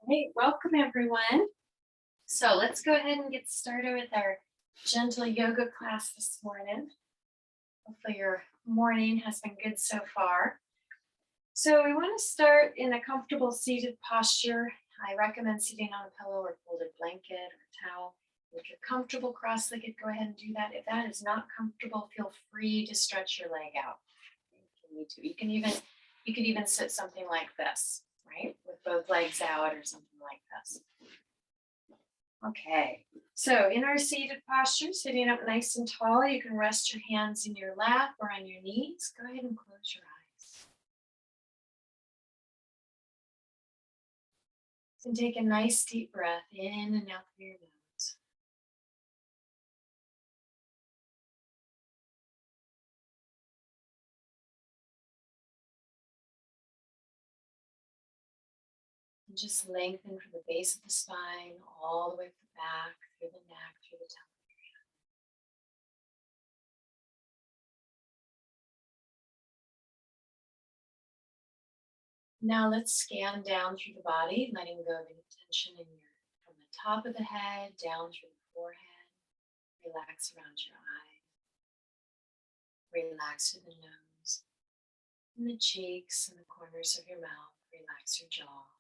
Hey, welcome everyone. So let's go ahead and get started with our gentle yoga class this morning. Hopefully your morning has been good so far. So we want to start in a comfortable seated posture. I recommend sitting on a pillow or folded blanket or towel. If you're comfortable cross-legged, go ahead and do that. If that is not comfortable, feel free to stretch your leg out if you need to. You can even sit something like this, right? With both legs out or something like this. Okay, so in our seated posture, sitting up nice and tall, you can rest your hands in your lap or on your knees. Go ahead and close your eyes. And take a nice deep breath in and out through your nose. And just lengthen from the base of the spine all the way from the back, through the neck, through the top. Now let's scan down through the body, letting go of any tension from the top of the head down through the forehead. Relax around your eyes. Relax through the nose and the cheeks and the corners of your mouth. Relax your jaw.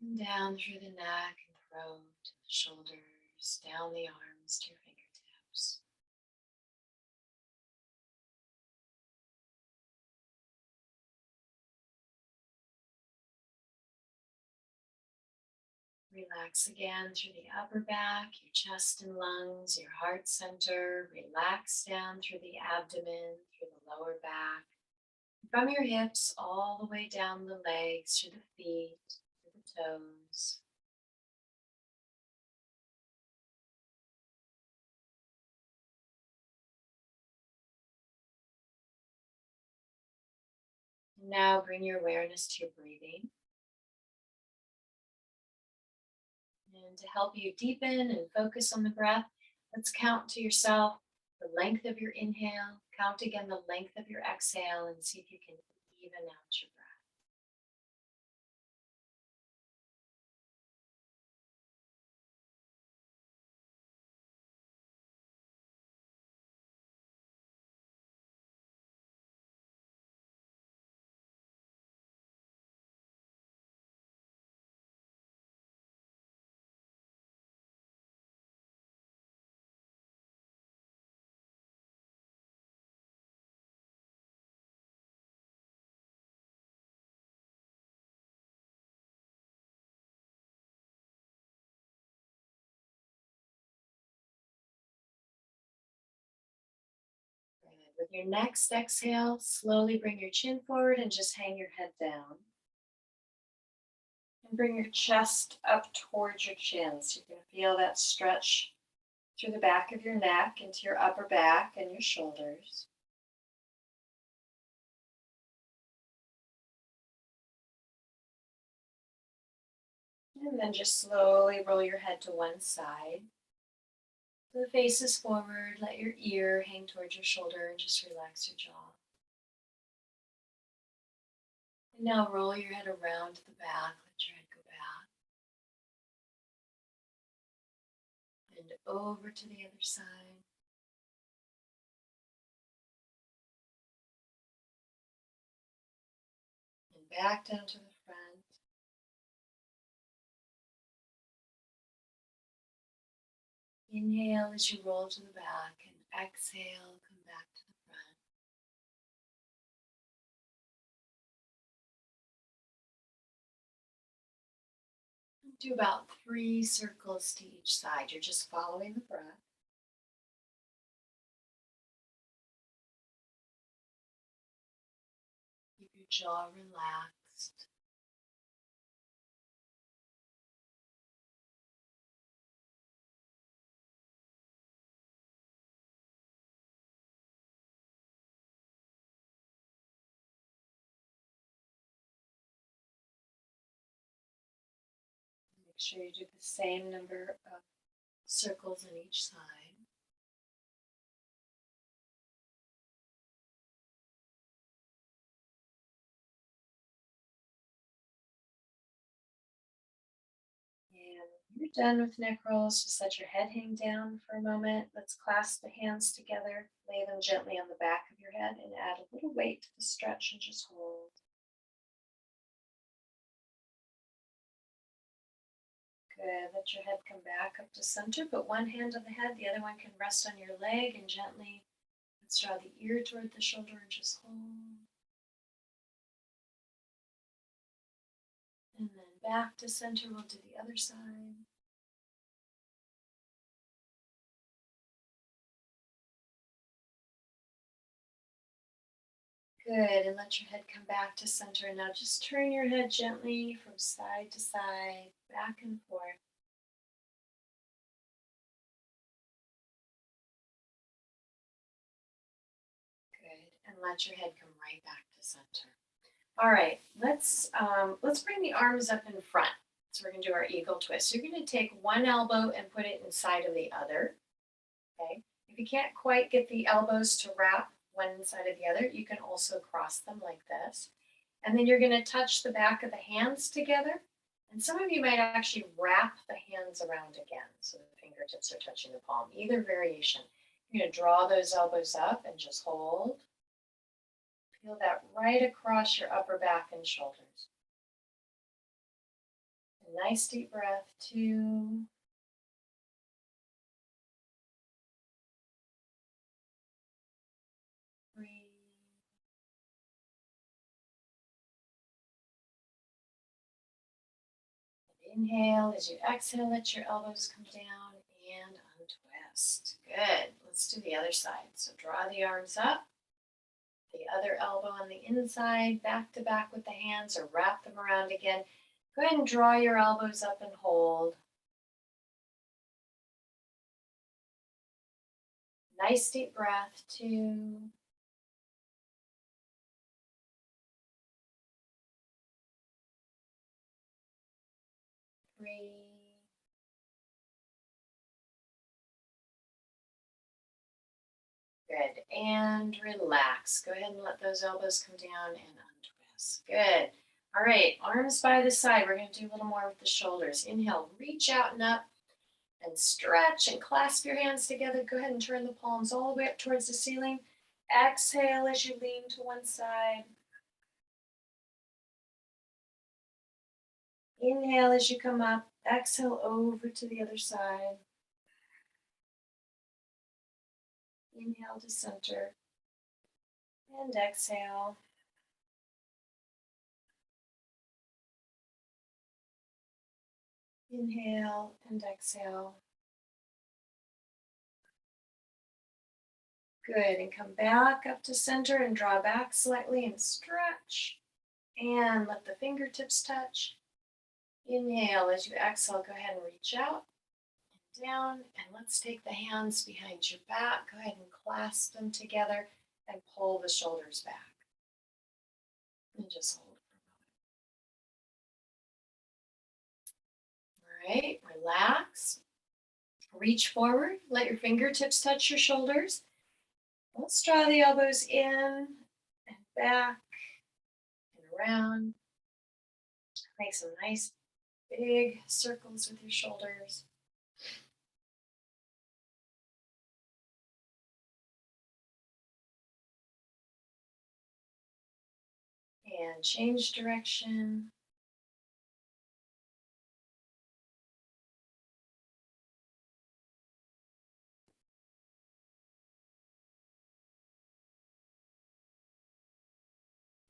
And down through the neck and throat, to the shoulders, down the arms to your fingertips. Relax again through the upper back, your chest and lungs, your heart center. Relax down through the abdomen, through the lower back, from your hips all the way down the legs, through the feet, through the toes. Now bring your awareness to your breathing. And to help you deepen and focus on the breath, let's count to yourself the length of your inhale. Count again the length of your exhale and see if you can even out your breath. Good. With your next exhale, slowly bring your chin forward and just hang your head down. And bring your chest up towards your chin. So you're going to feel that stretch through the back of your neck into your upper back and your shoulders. And then just slowly roll your head to one side. So the face is forward, let your ear hang towards your shoulder and just relax your jaw. And now roll your head around to the back, let your head go back. And over to the other side. And back down to the front. Inhale as you roll to the back and exhale, come back to the front. Do about 3 circles to each side. You're just following the breath. Keep your jaw relaxed. Make sure you do the same number of circles on each side. you're done with neck rolls, just let your head hang down for a moment. Let's clasp the hands together, lay them gently on the back of your head, and add a little weight to the stretch and just hold. Good. Let your head come back up to center. Put one hand on the head, the other one can rest on your leg, and gently let's draw the ear toward the shoulder and just hold. And then back to center, we'll do the other side. Good, and let your head come back to center. And now just turn your head gently from side to side, back and forth. Good, and let your head come right back to center. All right, let's bring the arms up in front. So we're gonna do our eagle twist. You're gonna take one elbow and put it inside of the other. Okay. If you can't quite get the elbows to wrap one inside of the other, you can also cross them like this. And then you're going to touch the back of the hands together. And some of you might actually wrap the hands around again so the fingertips are touching the palm. Either variation. You're going to draw those elbows up and just hold. Feel that right across your upper back and shoulders. A nice deep breath. 2, 3, inhale. As you exhale, let your elbows come down and untwist. Good. Let's do the other side. So draw the arms up, the other elbow on the inside, back to back with the hands, or wrap them around again. Go ahead and draw your elbows up and hold. Nice deep breath. 2, 3, good. And relax. Go ahead and let those elbows come down and untwist. Good. All right, arms by the side. We're going to do a little more with the shoulders. Inhale, reach out and up and stretch and clasp your hands together. Go ahead and turn the palms all the way up towards the ceiling. Exhale as you lean to one side. Inhale as you come up. Exhale over to the other side. Inhale to center. And exhale. Inhale and exhale. Good, and come back up to center and draw back slightly and stretch. And let the fingertips touch. Inhale, as you exhale, go ahead and reach out and down. And let's take the hands behind your back. Go ahead and clasp them together and pull the shoulders back. And just hold for a moment. All right, relax. Reach forward, let your fingertips touch your shoulders. Let's draw the elbows in and back and around. Make some nice big circles with your shoulders. And change direction.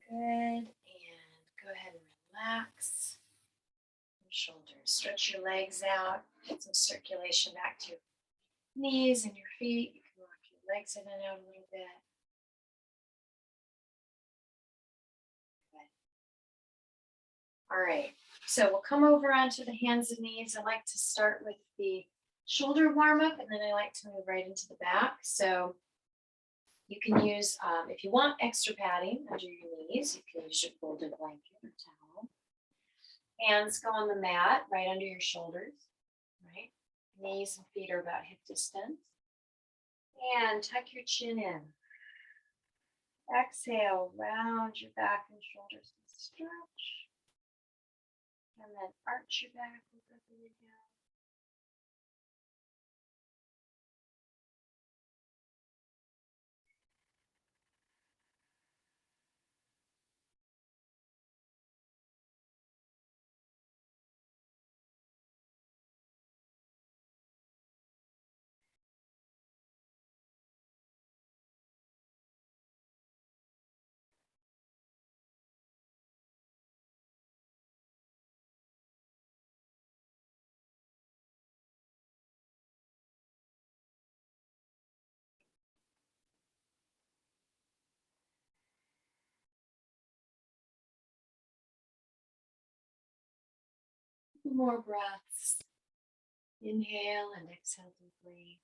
Good. And go ahead and relax your shoulders. Stretch your legs out. Get some circulation back to your knees and your feet. You can rock your legs in and out a little bit. Good. All right. So we'll come over onto the hands and knees. I like to start with the shoulder warm up, and then I like to move right into the back. So you can use, if you want extra padding under your knees, you can use your folded blanket or towel. Hands go on the mat right under your shoulders, right? Knees and feet are about hip distance. And tuck your chin in. Exhale, round your back and shoulders and stretch. And then arch your back, look up and down. More breaths. Inhale and exhale deeply.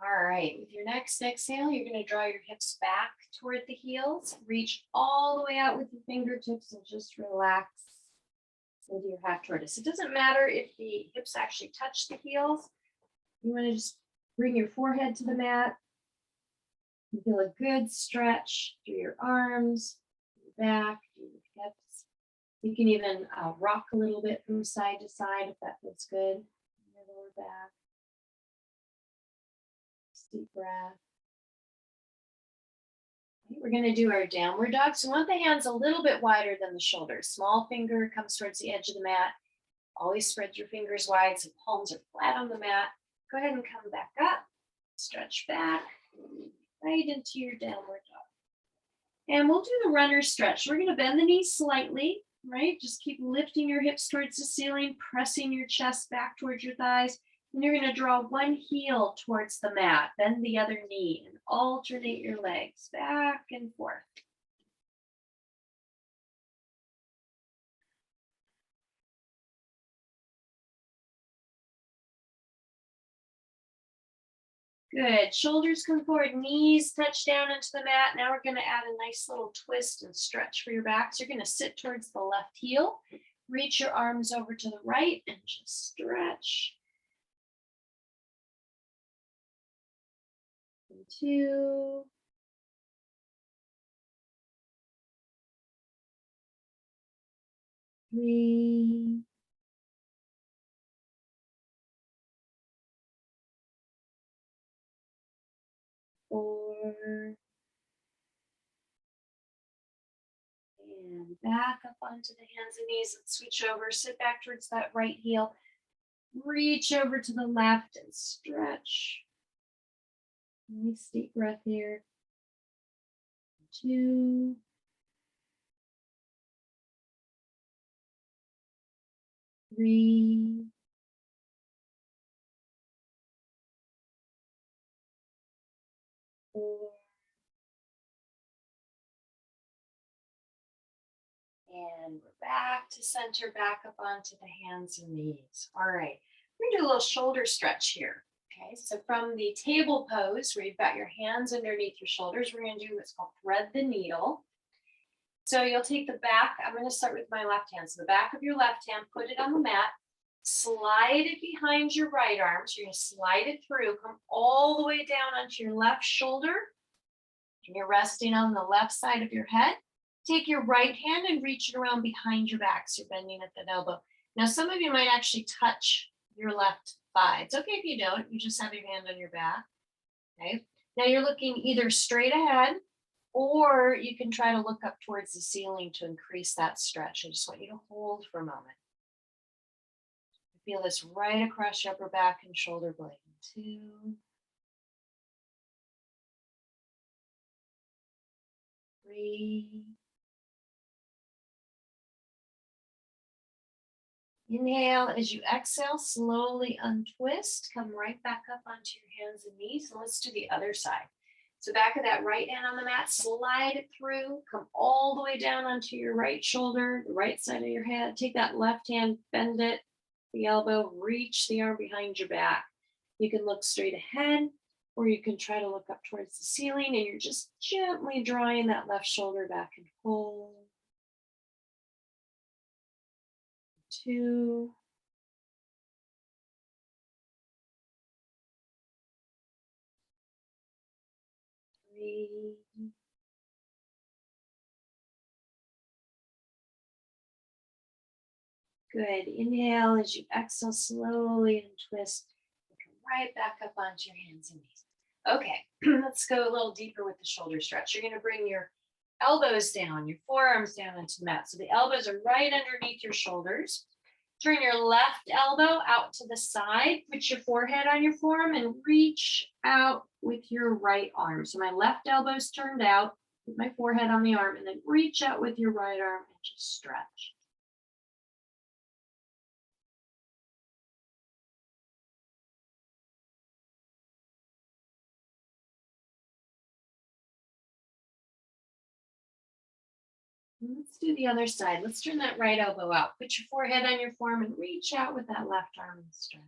All right, with your next exhale, you're going to draw your hips back toward the heels. Reach all the way out with your fingertips and just relax into your half tortoise. It doesn't matter if the hips actually touch the heels. You want to just bring your forehead to the mat. You feel a good stretch through your arms, your back, your hips. You can even rock a little bit from side to side if that feels good. Your lower back. Deep breath. Okay, we're going to do our downward dog. So we want the hands a little bit wider than the shoulders. Small finger comes towards the edge of the mat. Always spread your fingers wide so palms are flat on the mat. Go ahead and come back up. Stretch back right into your downward dog. And we'll do the runner stretch. We're going to bend the knees slightly, right? Just keep lifting your hips towards the ceiling, pressing your chest back towards your thighs. And you're going to draw one heel towards the mat, bend the other knee, and alternate your legs back and forth. Good. Shoulders come forward, knees touch down into the mat. Now we're going to add a nice little twist and stretch for your back. So you're going to sit towards the left heel, reach your arms over to the right, and just stretch. 2, 3, 4, and back up onto the hands and knees and switch over. Sit back towards that right heel. Reach over to the left and stretch. Nice deep breath here. 2, 3, 4, and we're back to center, back up onto the hands and knees. All right, we're gonna do a little shoulder stretch here. Okay, so from the table pose where you've got your hands underneath your shoulders, we're gonna do what's called thread the needle. So you'll take the back, I'm gonna start with my left hand. So the back of your left hand, put it on the mat, slide it behind your right arm. So you're gonna slide it through, come all the way down onto your left shoulder. And you're resting on the left side of your head. Take your right hand and reach it around behind your back. So you're bending at the elbow. Now, some of you might actually touch your left thigh. It's okay if you don't. You just have your hand on your back. Okay. Now you're looking either straight ahead or you can try to look up towards the ceiling to increase that stretch. I just want you to hold for a moment. Feel this right across your upper back and shoulder blade. 2, 3. Inhale. As you exhale, slowly untwist. Come right back up onto your hands and knees. And let's do the other side. So back of that right hand on the mat, slide it through. Come all the way down onto your right shoulder, the right side of your head. Take that left hand, bend it, the elbow, reach the arm behind your back. You can look straight ahead, or you can try to look up towards the ceiling, and you're just gently drawing that left shoulder back and hold. 2, 3, Good. Inhale as you exhale slowly and twist. Come right back up onto your hands and knees. Okay, let's go a little deeper with the shoulder stretch. You're going to bring your elbows down, your forearms down into the mat. So the elbows are right underneath your shoulders. Turn your left elbow out to the side, put your forehead on your forearm and reach out with your right arm. So my left elbow's turned out, put my forehead on the arm and then reach out with your right arm and just stretch. Let's do the other side. Let's turn that right elbow out. Put your forehead on your forearm and reach out with that left arm and stretch.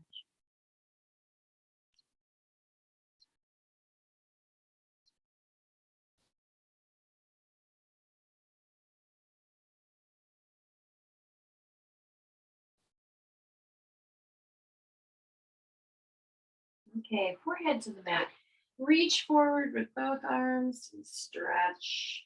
Okay, forehead to the mat. Reach forward with both arms and stretch.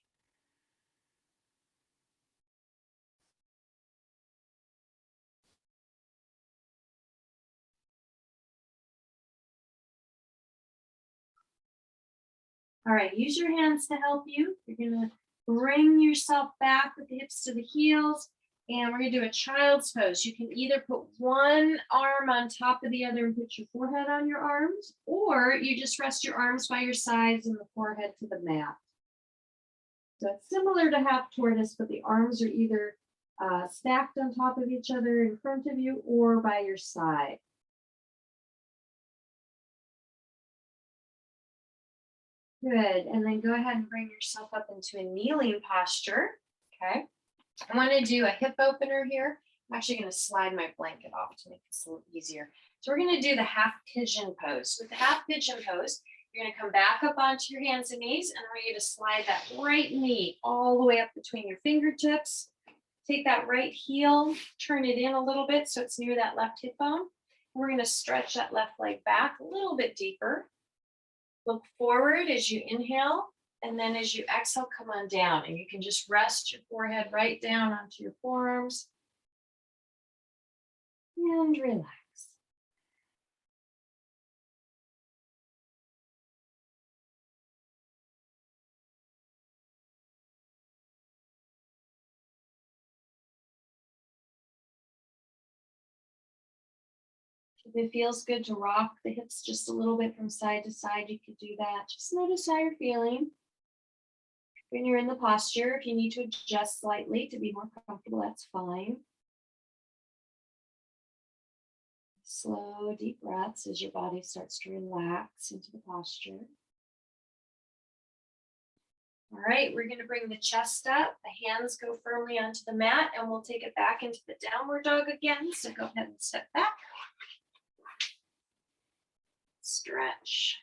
All right, use your hands to help you. You're gonna bring yourself back with the hips to the heels, and we're gonna do a child's pose. You can either put one arm on top of the other and put your forehead on your arms, or you just rest your arms by your sides and the forehead to the mat. So it's similar to half tortoise, but the arms are either stacked on top of each other in front of you or by your side. Good, and then go ahead and bring yourself up into a kneeling posture, okay? I wanna do a hip opener here. I'm actually gonna slide my blanket off to make this a little easier. So we're gonna do the half pigeon pose. With the half pigeon pose, you're gonna come back up onto your hands and knees, and we're gonna slide that right knee all the way up between your fingertips. Take that right heel, turn it in a little bit so it's near that left hip bone. We're gonna stretch that left leg back a little bit deeper. Look forward as you inhale, and then as you exhale, come on down. And you can just rest your forehead right down onto your forearms and relax. If it feels good to rock the hips just a little bit from side to side, you could do that. Just notice how you're feeling. When you're in the posture, if you need to adjust slightly to be more comfortable, that's fine. Slow, deep breaths as your body starts to relax into the posture. All right, we're going to bring the chest up. The hands go firmly onto the mat, and we'll take it back into the downward dog again. So go ahead and step back. Stretch.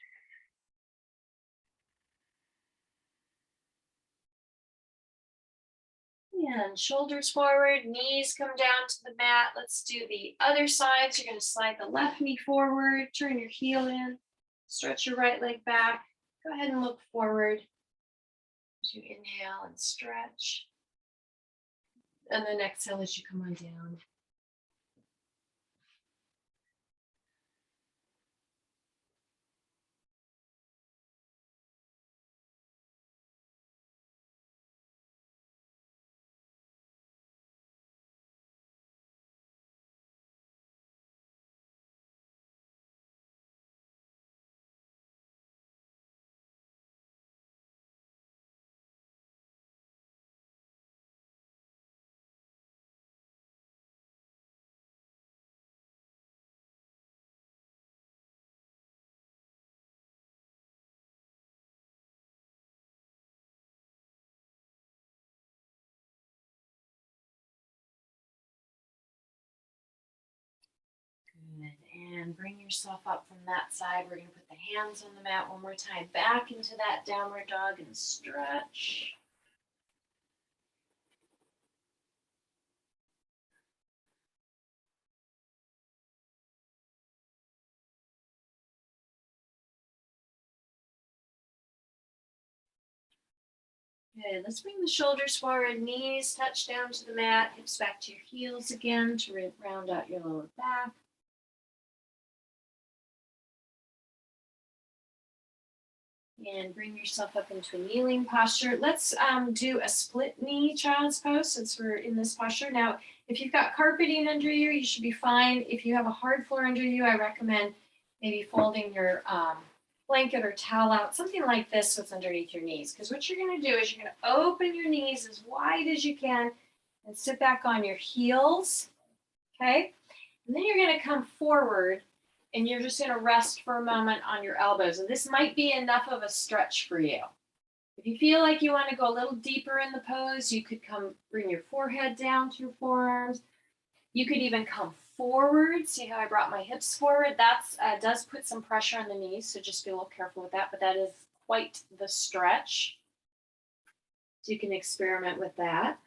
And shoulders forward, knees come down to the mat. Let's do the other side. So you're going to slide the left knee forward, turn your heel in, stretch your right leg back. Go ahead and look forward as you inhale and stretch. And then exhale as you come on down. Good. And bring yourself up from that side. We're going to put the hands on the mat one more time. Back into that downward dog and stretch. Good. Let's bring the shoulders forward, knees touch down to the mat, hips back to your heels again to round out your lower back. And bring yourself up into a kneeling posture. Let's do a split knee child's pose since we're in this posture. Now, if you've got carpeting under you, you should be fine. If you have a hard floor under you, I recommend maybe folding your blanket or towel out, something like this what's underneath your knees. Because what you're going to do is you're going to open your knees as wide as you can and sit back on your heels, okay? And then you're going to come forward and you're just going to rest for a moment on your elbows. And this might be enough of a stretch for you. If you feel like you want to go a little deeper in the pose, you could bring your forehead down to your forearms. You could even come forward. See how I brought my hips forward? That does put some pressure on the knees, so just be a little careful with that, but that is quite the stretch. So you can experiment with that.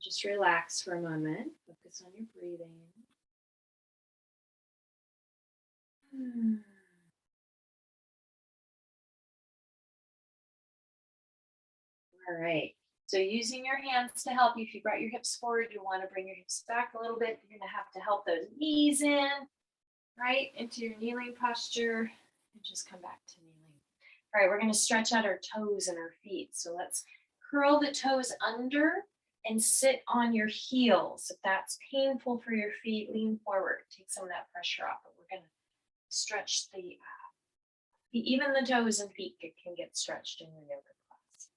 Just relax for a moment. Focus on your breathing. All right. So using your hands to help you, if you brought your hips forward, you want to bring your hips back a little bit. You're going to have to help those knees in, right, into your kneeling posture, and just come back to kneeling. All right, we're going to stretch out our toes and our feet. So let's curl the toes under and sit on your heels. If that's painful for your feet, lean forward. Take some of that pressure off. But we're going to stretch the feet. Even the toes and feet can get stretched in your yoga class.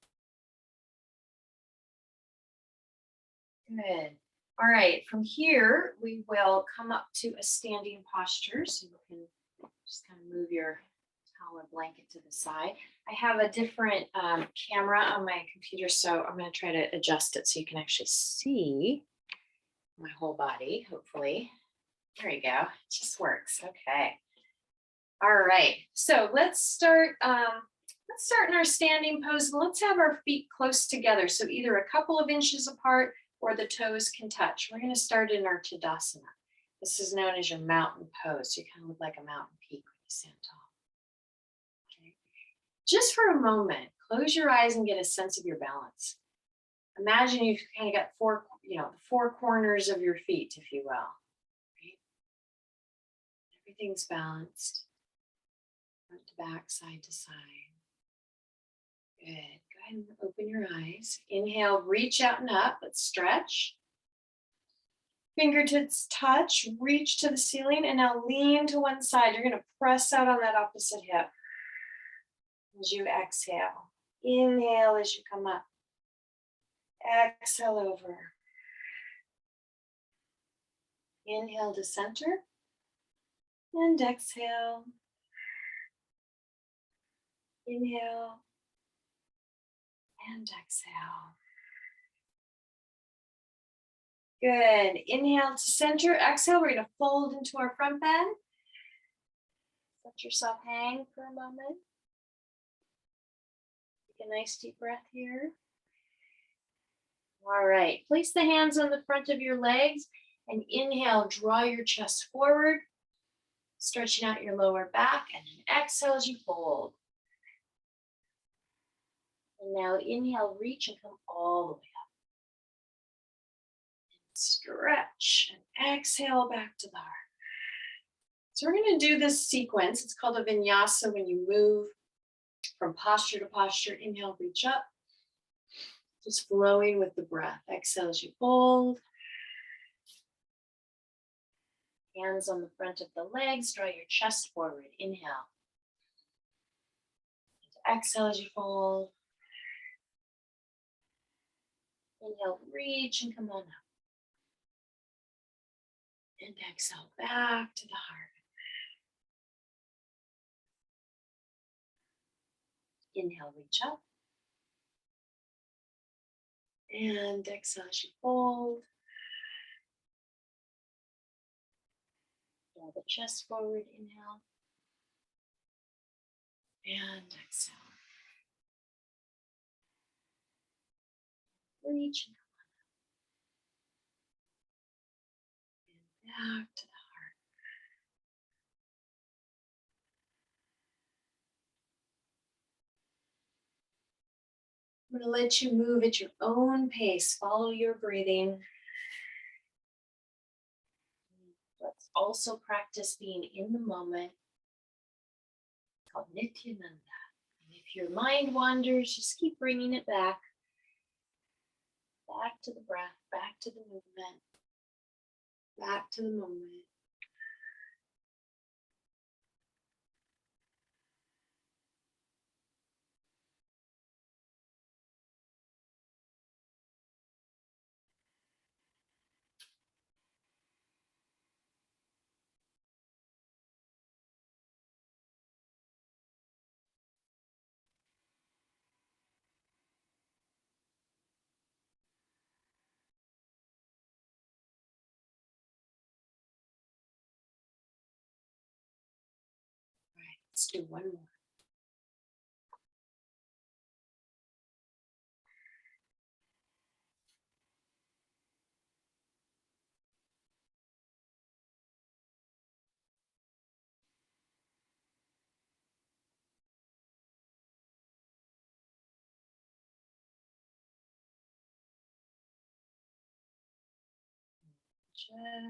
Good. All right, from here, we will come up to a standing posture. So you can just kind of move your towel or blanket to the side. I have a different camera on my computer, so I'm going to try to adjust it so you can actually see my whole body, hopefully. There you go. It just works. Okay. All right. So let's start in our standing pose. Let's have our feet close together. So either a couple of inches apart or the toes can touch. We're going to start in our Tadasana. This is known as your mountain pose. You kind of look like a mountain peak when you stand tall. Okay. Just for a moment, close your eyes and get a sense of your balance. Imagine you've kind of got the four corners of your feet, if you will. Right? Everything's balanced. Front to back, side to side. Good. Go ahead and open your eyes. Inhale, reach out and up. Let's stretch. Fingertips touch, reach to the ceiling, and now lean to one side. You're going to press out on that opposite hip as you exhale. Inhale as you come up. Exhale over. Inhale to center. And exhale. Inhale. And exhale. Good. Inhale to center. Exhale. We're going to fold into our front bend. Let yourself hang for a moment. Take a nice deep breath here. All right. Place the hands on the front of your legs and inhale. Draw your chest forward, stretching out your lower back, and then exhale as you fold. And now inhale, reach and come all the way up. And stretch and exhale back to the heart. So we're going to do this sequence. It's called a vinyasa when you move from posture to posture. Inhale, reach up. Just flowing with the breath. Exhale as you fold. Hands on the front of the legs. Draw your chest forward. Inhale. Exhale as you fold. Inhale, reach and come on up. And exhale back to the heart. Inhale, reach up. And exhale as you fold. Draw the chest forward. Inhale. And exhale. Reach and come on up. And back to the heart. I'm going to let you move at your own pace. Follow your breathing. Let's also practice being in the moment. It's called Nityananda. And if your mind wanders, just keep bringing it back. Back to the breath, back to the movement, back to the moment. All right, let's do one more.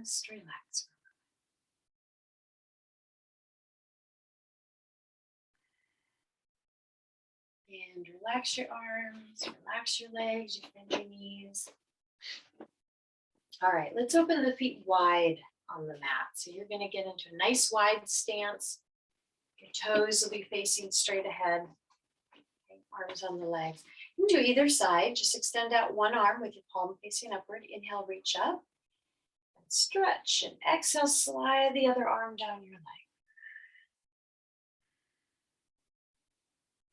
Just relax. And relax your arms, relax your legs, you bend your knees. All right, let's open the feet wide on the mat. So you're going to get into a nice wide stance. Your toes will be facing straight ahead. Okay, arms on the legs. You can do either side. Just extend out one arm with your palm facing upward. Inhale, reach up. And stretch. And exhale, slide the other arm down your leg.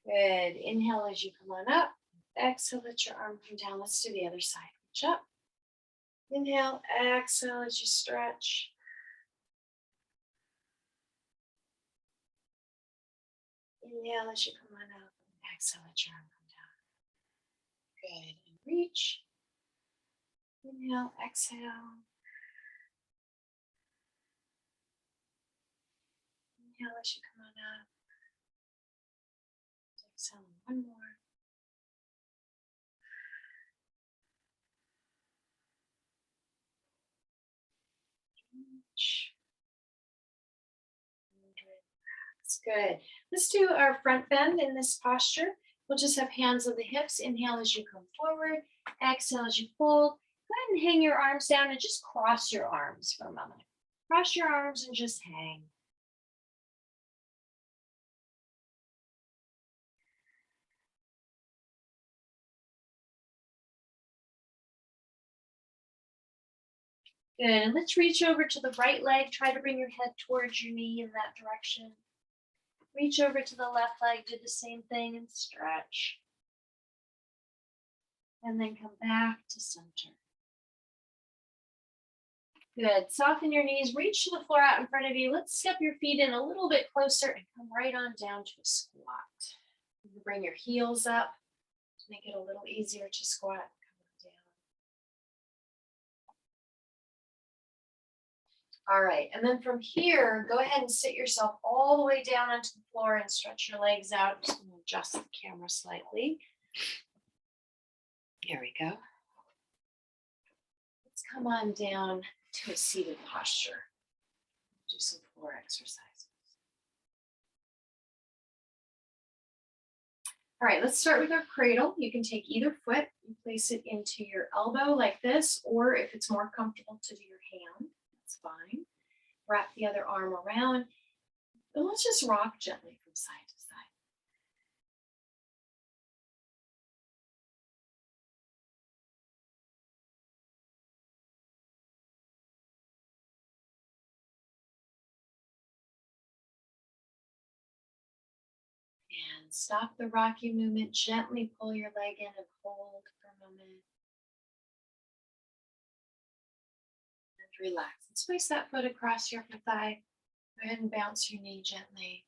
Good. Inhale as you come on up. Exhale, let your arm come down. Let's do the other side. Reach up. Inhale, exhale as you stretch. Inhale as you come on up. Exhale, let your arm come down. Good. And reach. Inhale, exhale. Inhale as you come on up. Exhale, one more. Reach. That's good. Let's do our front bend in this posture. We'll just have hands on the hips. Inhale as you come forward. Exhale as you fold. Go ahead and hang your arms down and just cross your arms for a moment. Cross your arms and just hang. Good, and let's reach over to the right leg. Try to bring your head towards your knee in that direction. Reach over to the left leg, do the same thing and stretch. And then come back to center. Good, soften your knees, reach to the floor out in front of you. Let's step your feet in a little bit closer and come right on down to a squat. You can bring your heels up to make it a little easier to squat. Come on down. All right, and then from here, go ahead and sit yourself all the way down onto the floor and stretch your legs out. Just gonna adjust the camera slightly. Here we go. Let's come on down to a seated posture. Do some floor exercises. All right, let's start with our cradle. You can take either foot and place it into your elbow like this, or if it's more comfortable to do your hand, that's fine. Wrap the other arm around, and let's just rock gently from side to side. And stop the rocky movement, gently pull your leg in and hold for a moment. And relax. Let's place that foot across your upper thigh. Go ahead and bounce your knee gently.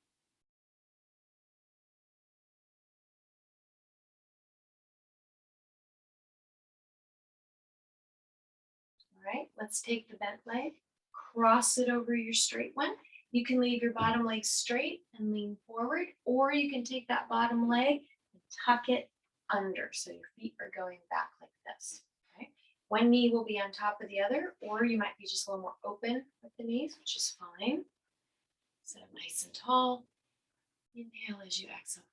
All right, let's take the bent leg, cross it over your straight one. You can leave your bottom leg straight and lean forward, or you can take that bottom leg and tuck it under. So your feet are going back like this. Okay. One knee will be on top of the other, or you might be just a little more open with the knees, which is fine. Sit up nice and tall. Inhale as you exhale.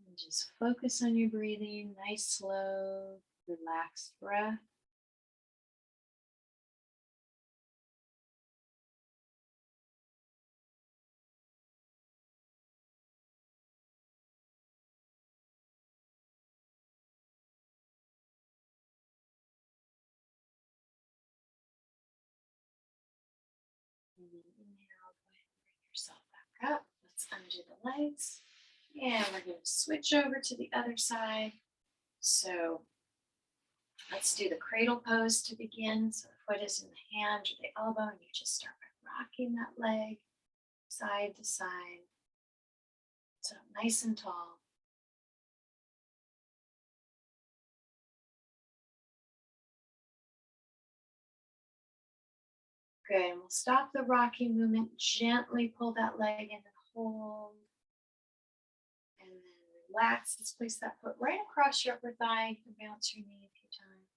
And just focus on your breathing. Nice, slow, relaxed breath. And then inhale, go ahead and bring yourself back up. Let's undo the legs. And we're going to switch over to the other side. So let's do the cradle pose to begin. So the foot is in the hand or the elbow, and you just start by rocking that leg side to side. So nice and tall. Good, and we'll stop the rocking movement. Gently pull that leg in and hold. And then relax. Let's place that foot right across your upper thigh and bounce your knee a few times.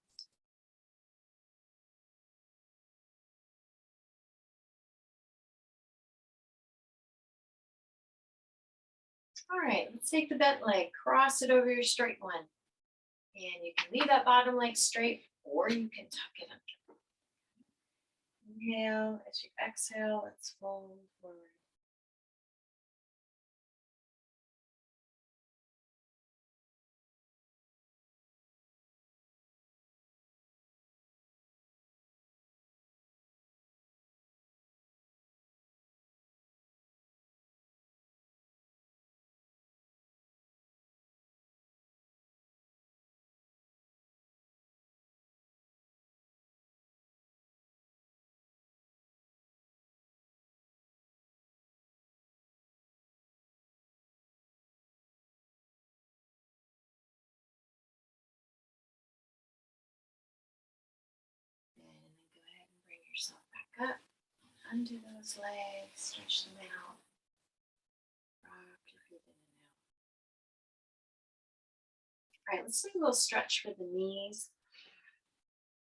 All right, let's take the bent leg, cross it over your straight one. And you can leave that bottom leg straight, or you can tuck it under. Inhale, as you exhale, let's fold forward. And then go ahead and bring yourself back up. Undo those legs, stretch them out. Rock your feet in and out. All right, let's do a little stretch for the knees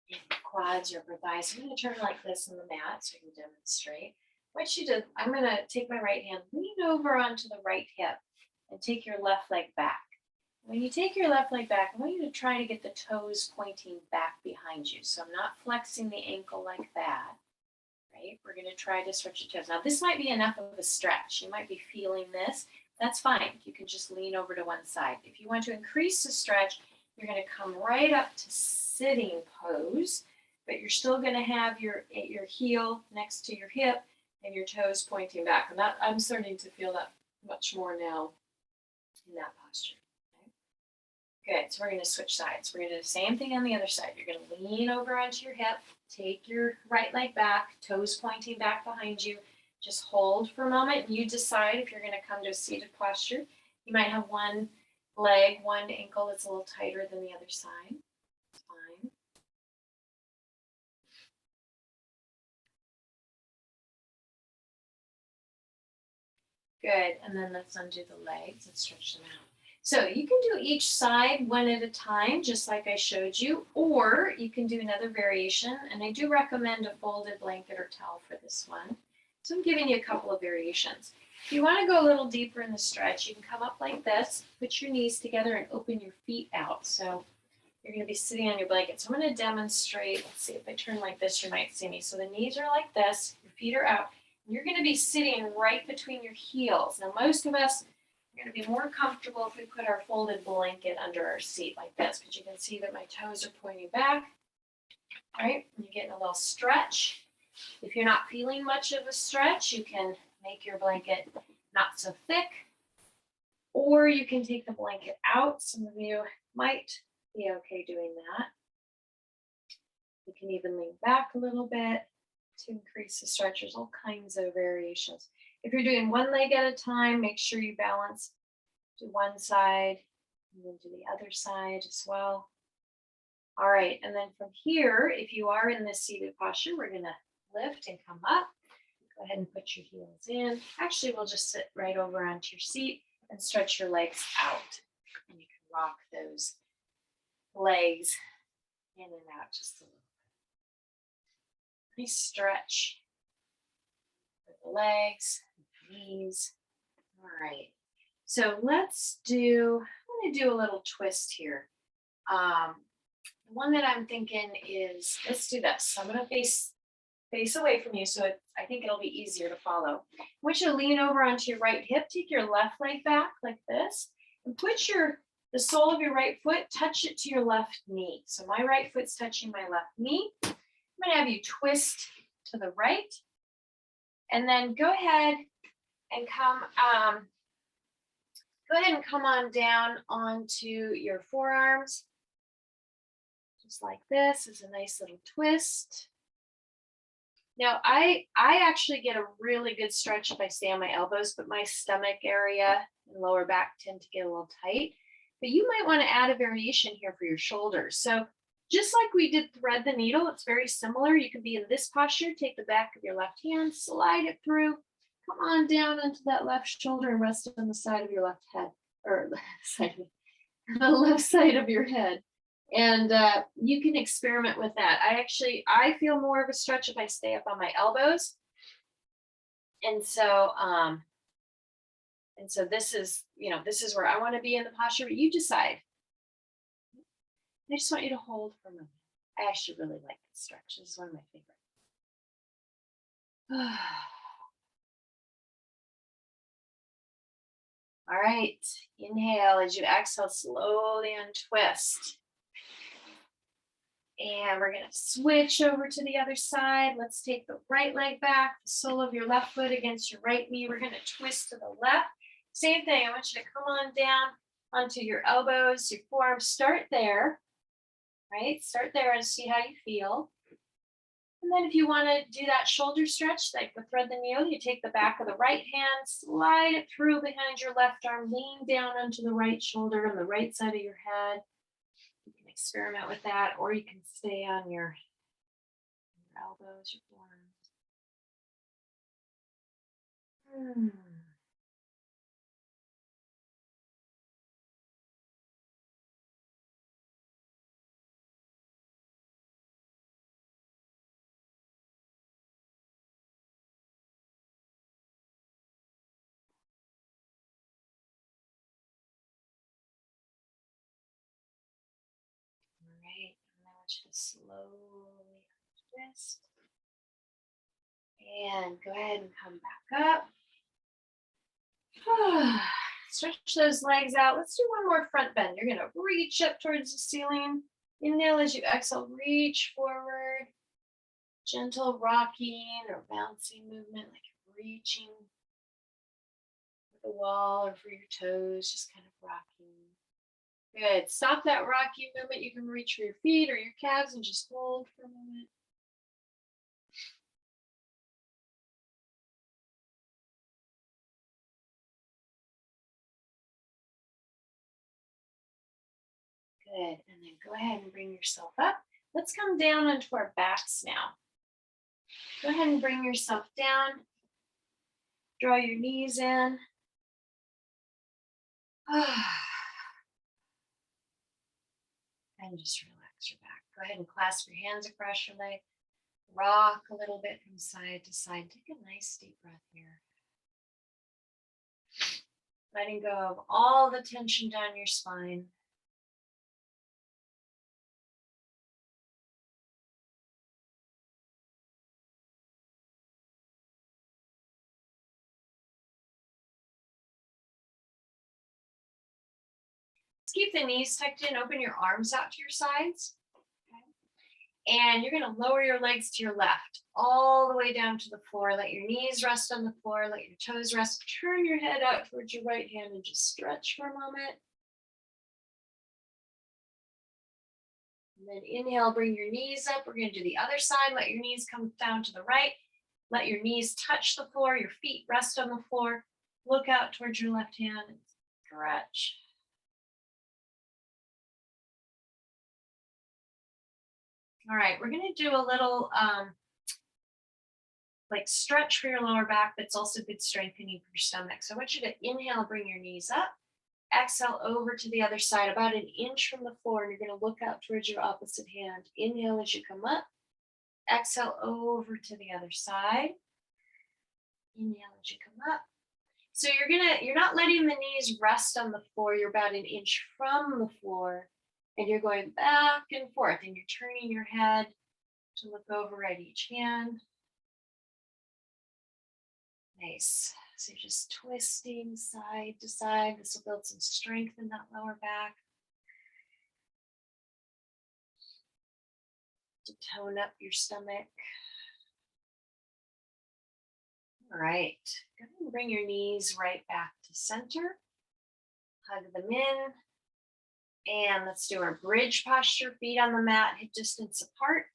and quads, your upper thighs. I'm going to turn like this on the mat so I can demonstrate. What you did, I'm going to take my right hand, lean over onto the right hip, and take your left leg back. When you take your left leg back, I want you to try to get the toes pointing back behind you. So I'm not flexing the ankle like that. Right? We're going to try to stretch your toes. Now, this might be enough of a stretch. You might be feeling this. That's fine. You can just lean over to one side. If you want to increase the stretch, you're going to come right up to sitting pose, but you're still going to have your heel next to your hip and your toes pointing back. And that, I'm starting to feel that much more now in that posture. Okay? Good. So we're going to switch sides. We're going to do the same thing on the other side. You're going to lean over onto your hip. Take your right leg back, toes pointing back behind you. Just hold for a moment. You decide if you're going to come to a seated posture. You might have one leg, one ankle that's a little tighter than the other side. It's fine. Good. And then let's undo the legs and stretch them out. So you can do each side one at a time, just like I showed you, or you can do another variation. And I do recommend a folded blanket or towel for this one. So I'm giving you a couple of variations. If you want to go a little deeper in the stretch, you can come up like this, put your knees together and open your feet out. So you're going to be sitting on your blanket. So I'm going to demonstrate. Let's see if I turn like this, you might see me. So the knees are like this, your feet are out. And you're going to be sitting right between your heels. Now, most of us are going to be more comfortable if we put our folded blanket under our seat like this, but you can see that my toes are pointing back. All right, and you're getting a little stretch. If you're not feeling much of a stretch, you can make your blanket not so thick, or you can take the blanket out. Some of you might be okay doing that. You can even lean back a little bit to increase the stretch. There's all kinds of variations. If you're doing one leg at a time, make sure you balance to one side and then to the other side as well. All right, and then from here, if you are in this seated posture, we're going to lift and come up. Go ahead and put your heels in. Actually, we'll just sit right over onto your seat and stretch your legs out. And you can rock those legs in and out just a little bit. Nice stretch for the legs, the knees. All right. So I'm going to do a little twist here. The one that I'm thinking is, let's do this. So I'm going to face away from you, so I think it'll be easier to follow. I want you to lean over onto your right hip, take your left leg back like this, and put the sole of your right foot, touch it to your left knee. So my right foot's touching my left knee. I'm going to have you twist to the right, and then go ahead and come on down onto your forearms. Just like this is a nice little twist. Now, I actually get a really good stretch if I stay on my elbows, but my stomach area and lower back tend to get a little tight. But you might want to add a variation here for your shoulders. So just like we did thread the needle, it's very similar. You can be in this posture, take the back of your left hand, slide it through, come on down onto that left shoulder and rest on the side of your left head, or the left side of your head. And you can experiment with that. I feel more of a stretch if I stay up on my elbows. And so this is where I want to be in the posture, but you decide. I just want you to hold for a moment. I actually really like this stretch. This is one of my favorite. All right, inhale as you exhale, slowly untwist. And we're going to switch over to the other side. Let's take the right leg back, the sole of your left foot against your right knee. We're going to twist to the left. Same thing. I want you to come on down onto your elbows, your forearms. Start there, right? Start there and see how you feel. And then if you want to do that shoulder stretch, like the thread the needle, you take the back of the right hand, slide it through behind your left arm, lean down onto the right shoulder on the right side of your head. You can experiment with that, or you can stay on your elbows, your forearms. All right, and I want you to slowly twist. And go ahead and come back up. Stretch those legs out. Let's do one more front bend. You're going to reach up towards the ceiling. Inhale as you exhale, reach forward. Gentle rocking or bouncing movement, like you're reaching for the wall or for your toes, just kind of rocking. Good. Stop that rocking movement. You can reach for your feet or your calves and just hold for a moment. Good. And then go ahead and bring yourself up. Let's come down onto our backs now. Go ahead and bring yourself down. Draw your knees in. And just relax your back. Go ahead and clasp your hands across your leg. Rock a little bit from side to side. Take a nice deep breath here. Letting go of all the tension down your spine. Keep the knees tucked in, open your arms out to your sides. Okay. And you're going to lower your legs to your left, all the way down to the floor. Let your knees rest on the floor, let your toes rest. Turn your head out towards your right hand and just stretch for a moment. And then inhale, bring your knees up. We're going to do the other side. Let your knees come down to the right. Let your knees touch the floor, your feet rest on the floor. Look out towards your left hand and stretch. All right, we're going to do a little like stretch for your lower back, but it's also good strengthening for your stomach. So I want you to inhale, bring your knees up. Exhale over to the other side, about an inch from the floor, and you're going to look out towards your opposite hand. Inhale as you come up. Exhale over to the other side. Inhale as you come up. So you're not letting the knees rest on the floor. You're about an inch from the floor, and you're going back and forth, and you're turning your head to look over at each hand. Nice. So you're just twisting side to side. This will build some strength in that lower back. To tone up your stomach. All right. Go ahead and bring your knees right back to center. Hug them in. And let's do our bridge posture. Feet on the mat, hip distance apart.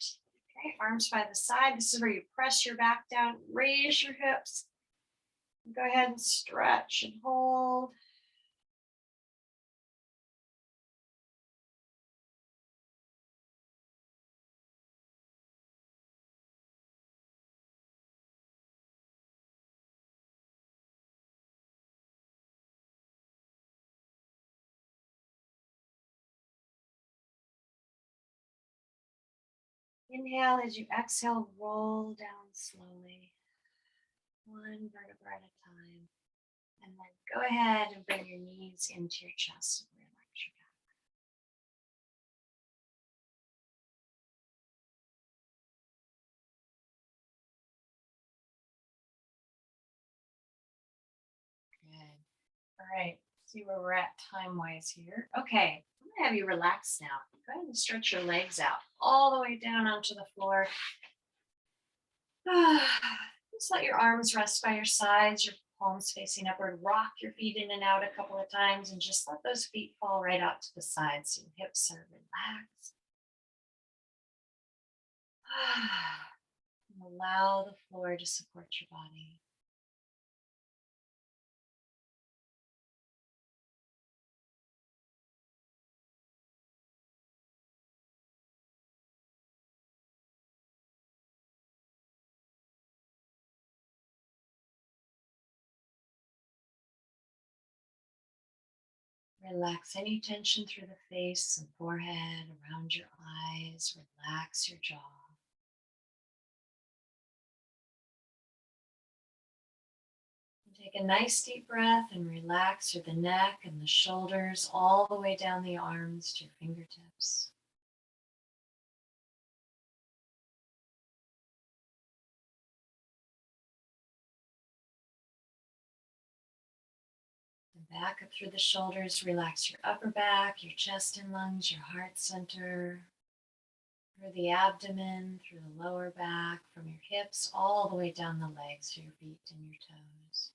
Okay, arms by the side. This is where you press your back down, raise your hips. Go ahead and stretch and hold. Inhale as you exhale, roll down slowly, one vertebra at a time. And then go ahead and bring your knees into your chest and relax your back. Good. All right. See where we're at time-wise here. Okay. I'm going to have you relax now. Go ahead and stretch your legs out all the way down onto the floor. Just let your arms rest by your sides, your palms facing upward. Rock your feet in and out a couple of times and just let those feet fall right out to the sides so your hips are relaxed. And allow the floor to support your body. Relax any tension through the face and forehead, around your eyes. Relax your jaw. And take a nice deep breath and relax through the neck and the shoulders, all the way down the arms to your fingertips. And back up through the shoulders, relax your upper back, your chest and lungs, your heart center, through the abdomen, through the lower back, from your hips, all the way down the legs to your feet and your toes.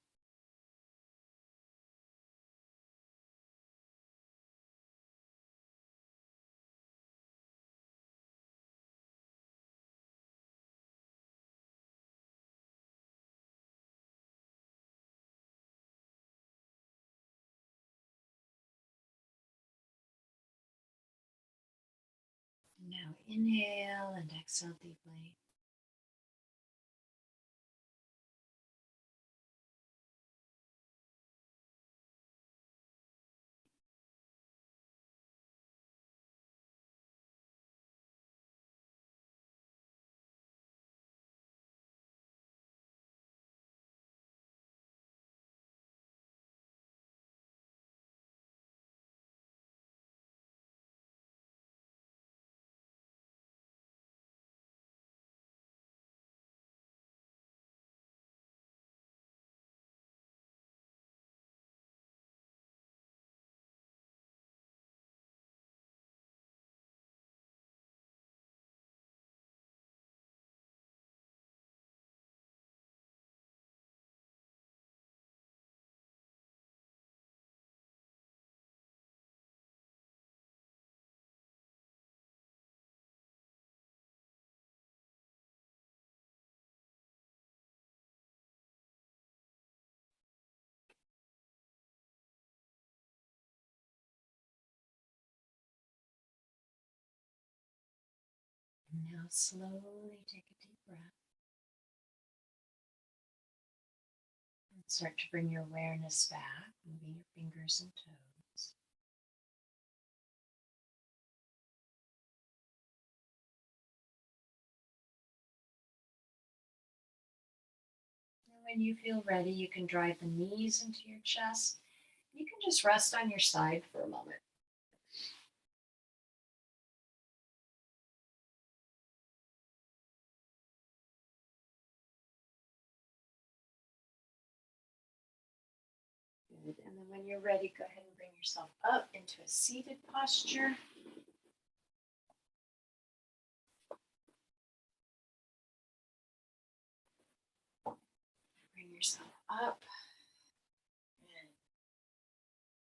And now inhale and exhale deeply. And now slowly take a deep breath. Start to bring your awareness back, moving your fingers and toes. And when you feel ready, you can drive the knees into your chest. You can just rest on your side for a moment. Good. And then when you're ready, go ahead and bring yourself up into a seated posture. Bring yourself up. And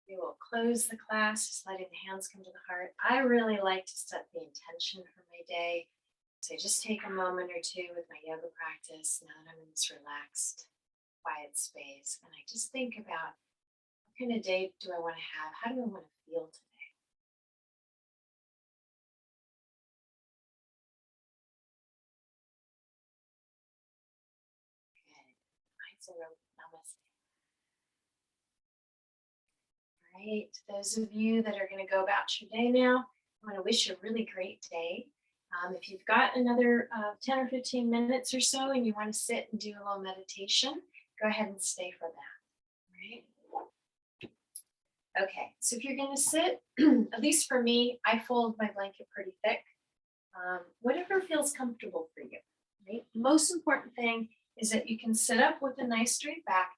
we will close the class, just letting the hands come to the heart. I really like to set the intention for my day. So just take a moment or two with my yoga practice now that I'm in this relaxed, quiet space. And I just think about what kind of day do I want to have? How do I want to feel today? Good. Nice and namaste. All right. Those of you that are going to go about your day now, I want to wish you a really great day. If you've got another 10 or 15 minutes or so and you want to sit and do a little meditation, go ahead and stay for that. All right. Okay, so if you're going to sit, at least for me, I fold my blanket pretty thick. Whatever feels comfortable for you. Right? Most important thing is that you can sit up with a nice straight back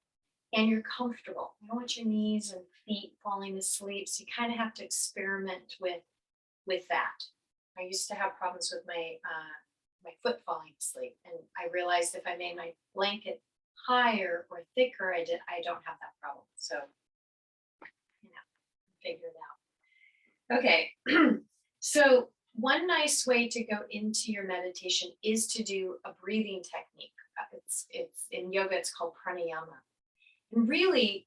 and you're comfortable. You don't want your knees and feet falling asleep, so you kind of have to experiment with that. I used to have problems with my foot falling asleep, and I realized if I made my blanket higher or thicker, I don't have that problem. So, figure it out. Okay, so one nice way to go into your meditation is to do a breathing technique. It's in yoga. It's called pranayama, and really,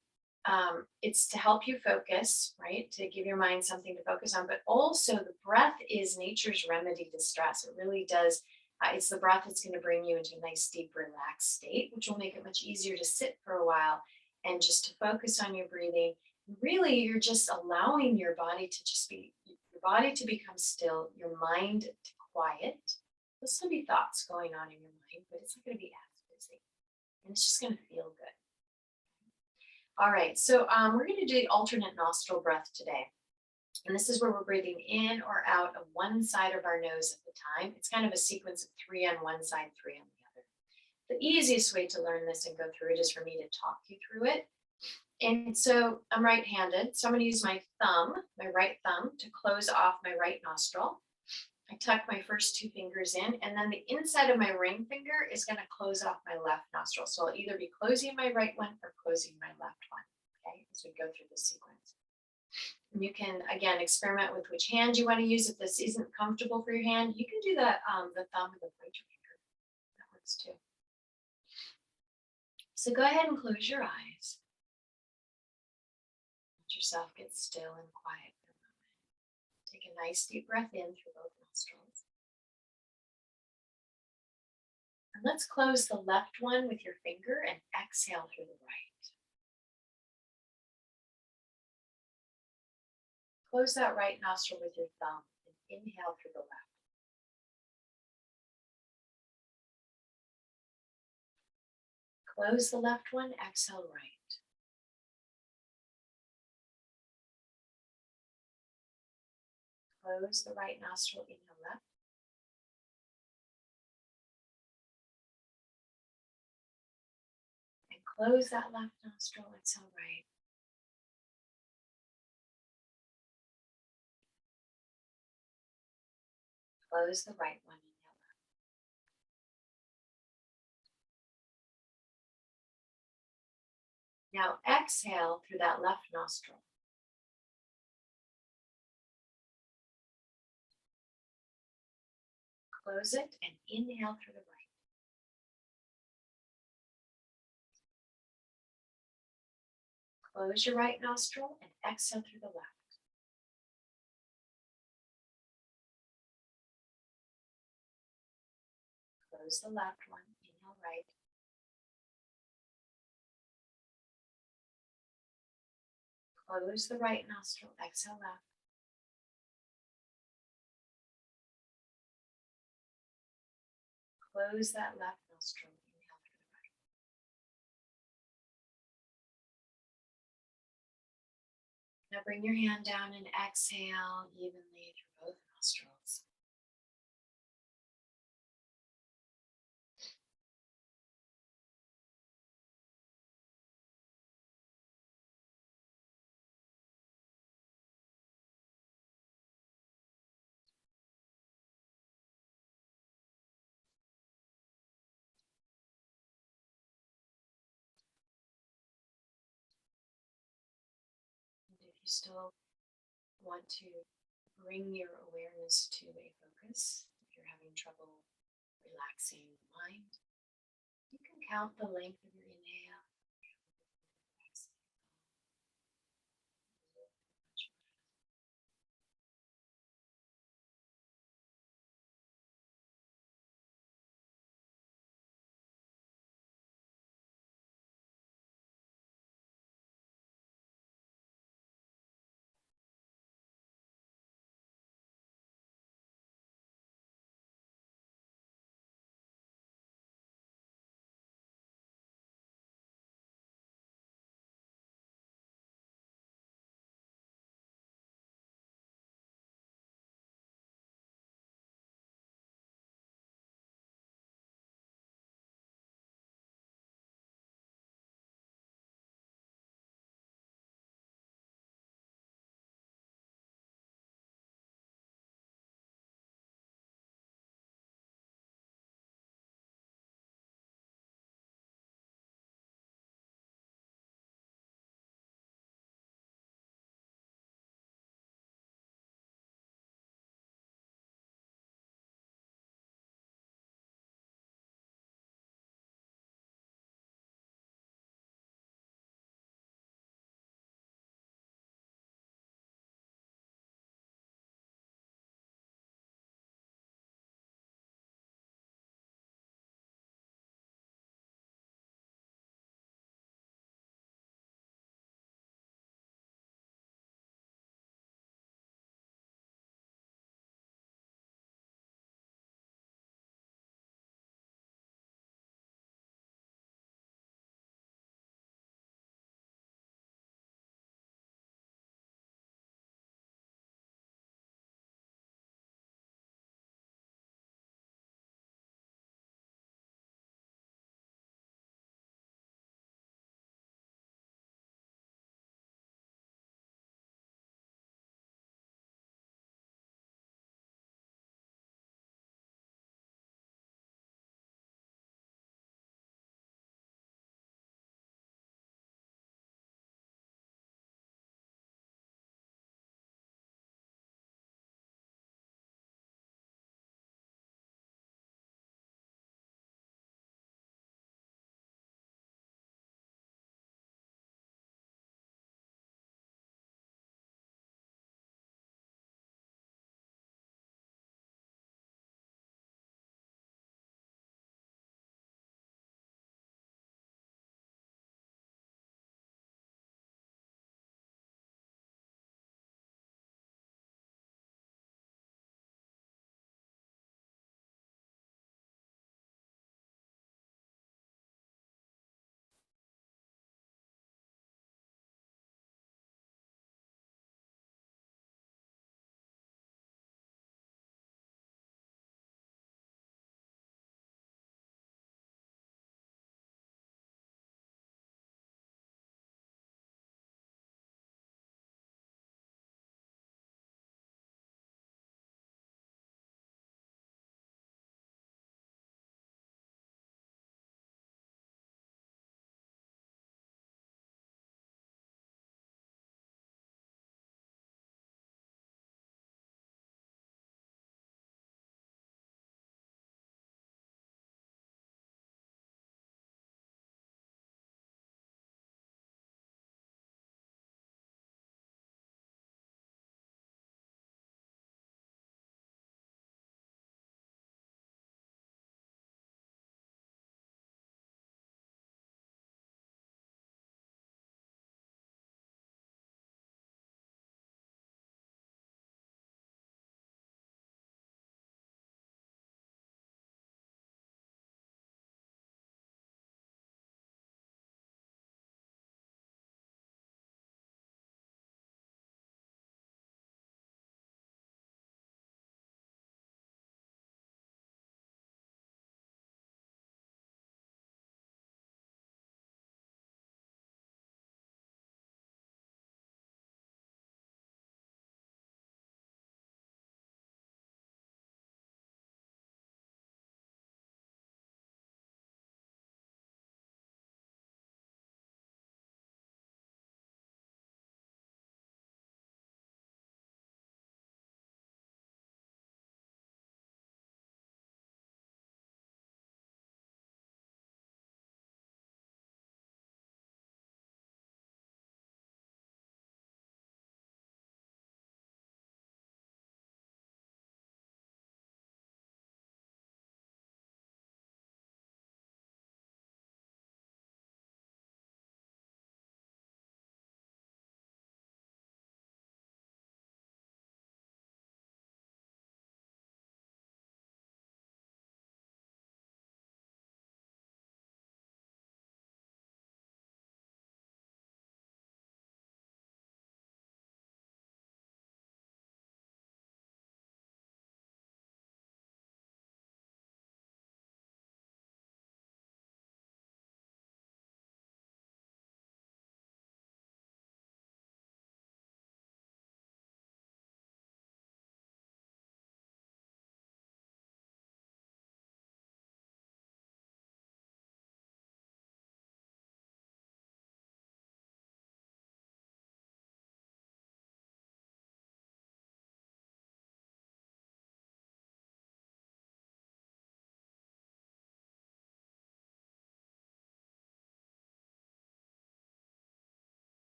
it's to help you focus, right? To give your mind something to focus on, but also the breath is nature's remedy to stress. It really does. It's the breath that's going to bring you into a nice, deep, relaxed state, which will make it much easier to sit for a while and just to focus on your breathing. Really, you're just allowing your body to become still, your mind to quiet. There'll still be thoughts going on in your mind, but it's not going to be as busy, and it's just going to feel good. All right, so we're going to do the alternate nostril breath today. And this is where we're breathing in or out of one side of our nose at a time. It's kind of a sequence of 3 on one side, 3 on the other. The easiest way to learn this and go through it is for me to talk you through it. And so I'm right-handed, so I'm going to use my right thumb, to close off my right nostril. I tuck my first 2 fingers in, and then the inside of my ring finger is going to close off my left nostril. So I'll either be closing my right one or closing my left one, okay, as we go through the sequence. And you can, again, experiment with which hand you want to use. If this isn't comfortable for your hand, you can do the thumb or the pointer finger. That works too. So go ahead and close your eyes. Let yourself get still and quiet for a moment. Take a nice deep breath in through both nostrils. And let's close the left one with your finger and exhale through the right. Close that right nostril with your thumb and inhale through the left. Close the left one, exhale right. Close the right nostril, inhale left. And close that left nostril, exhale right. Close the right one, inhale left. Now exhale through that left nostril. Close it and inhale through the right. Close your right nostril and exhale through the left. Close the left one, inhale right. Close the right nostril, exhale left. Close that left nostril, inhale through the right. Now bring your hand down and exhale evenly through both nostrils. And if you still want to bring your awareness to a focus, if you're having trouble relaxing the mind, you can count the length of your inhale